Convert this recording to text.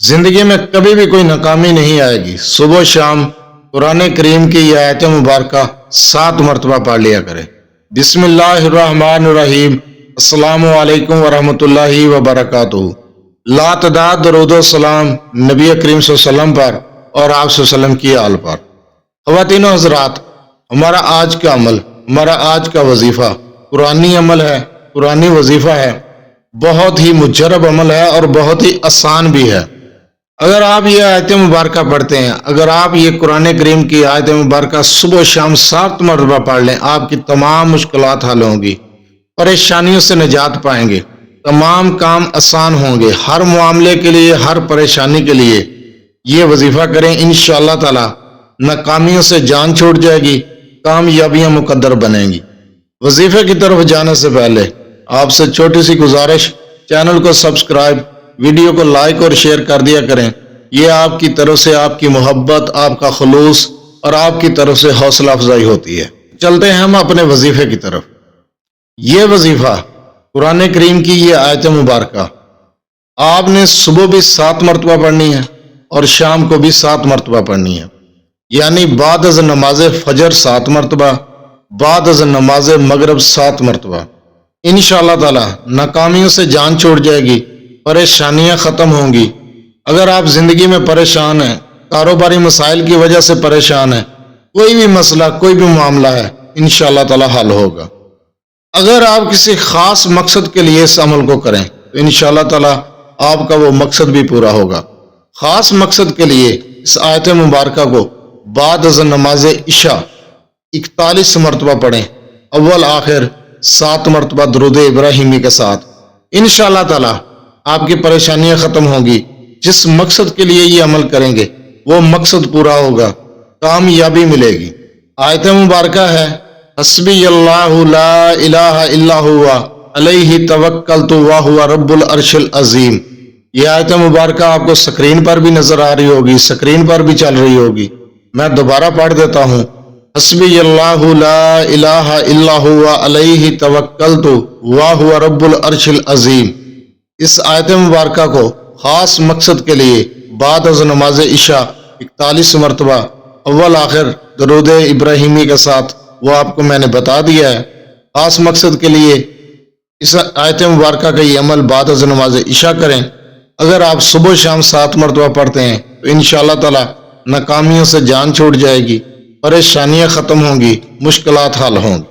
زندگی میں کبھی بھی کوئی ناکامی نہیں آئے گی۔ صبح شام قرآن کریم کی یہ آیت مبارکہ 7 مرتبہ پڑھ لیا کرے۔ بسم اللہ الرحمن الرحیم۔ السلام علیکم ورحمۃ اللہ وبرکاتہ۔ لا تعداد درود و سلام نبی کریم صلی اللہ علیہ وسلم پر اور آپ صلی اللہ علیہ وسلم کی آل پر۔ خواتین و حضرات، ہمارا آج کا عمل، ہمارا آج کا وظیفہ قرآنی عمل ہے، قرآنی وظیفہ ہے، بہت ہی مجرب عمل ہے اور بہت ہی آسان بھی ہے۔ اگر آپ یہ آیت مبارکہ پڑھتے ہیں، اگر آپ یہ قرآن کریم کی آیت مبارکہ صبح و شام 7 مرتبہ پڑھ لیں، آپ کی تمام مشکلات حل ہوں گی، پریشانیوں سے نجات پائیں گے، تمام کام آسان ہوں گے۔ ہر معاملے کے لیے، ہر پریشانی کے لیے یہ وظیفہ کریں، انشاءاللہ تعالی ناکامیوں سے جان چھوٹ جائے گی، کامیابیاں مقدر بنیں گی۔ وظیفے کی طرف جانے سے پہلے آپ سے چھوٹی سی گزارش، چینل کو سبسکرائب، ویڈیو کو لائک اور شیئر کر دیا کریں۔ یہ آپ کی طرف سے آپ کی محبت، آپ کا خلوص اور آپ کی طرف سے حوصلہ افزائی ہوتی ہے۔ چلتے ہیں ہم اپنے وظیفے کی طرف۔ یہ وظیفہ قرآن کریم کی یہ آیت مبارکہ آپ نے صبح بھی 7 مرتبہ پڑھنی ہے اور شام کو بھی 7 مرتبہ پڑھنی ہے، یعنی بعد از نماز فجر 7 مرتبہ، بعد از نماز مغرب 7 مرتبہ۔ انشاءاللہ تعالی ناکامیوں سے جان چھوٹ جائے گی، پریشانیاں ختم ہوں گی۔ اگر آپ زندگی میں پریشان ہیں، کاروباری مسائل کی وجہ سے پریشان ہیں، کوئی بھی مسئلہ، کوئی بھی معاملہ ہے، انشاءاللہ تعالی حل ہوگا۔ اگر آپ کسی خاص مقصد کے لیے اس عمل کو کریں تو انشاءاللہ تعالی آپ کا وہ مقصد بھی پورا ہوگا۔ خاص مقصد کے لیے اس آیت مبارکہ کو بعد از نماز عشاء 41 مرتبہ پڑھیں، اول آخر 7 مرتبہ درود ابراہیمی کے ساتھ۔ انشاءاللہ تعالی آپ کی پریشانیاں ختم ہوں گی۔ جس مقصد کے لیے یہ عمل کریں گے وہ مقصد پورا ہوگا، کامیابی ملے گی۔ آیت مبارکہ ہے حسبی اللہ لا الہ الا ہوا علیہ توکلت وہو رب العرش العظیم۔ یہ آیت مبارکہ آپ کو سکرین پر بھی نظر آ رہی ہوگی، سکرین پر بھی چل رہی ہوگی۔ میں دوبارہ پڑھ دیتا ہوں، حسبی اللہ لا الہ الا ہوا علیہ توکلت وہو رب العرش العظیم۔ اس آیت مبارکہ کو خاص مقصد کے لیے بعد از نماز عشاء 41 مرتبہ اول آخر درود ابراہیمی کے ساتھ، وہ آپ کو میں نے بتا دیا ہے۔ خاص مقصد کے لیے اس آیت مبارکہ کا یہ عمل بعد از نماز عشاء کریں۔ اگر آپ صبح شام 7 مرتبہ پڑھتے ہیں تو انشاءاللہ تعالی ناکامیوں سے جان چھوٹ جائے گی، پریشانیاں ختم ہوں گی، مشکلات حل ہوں گی۔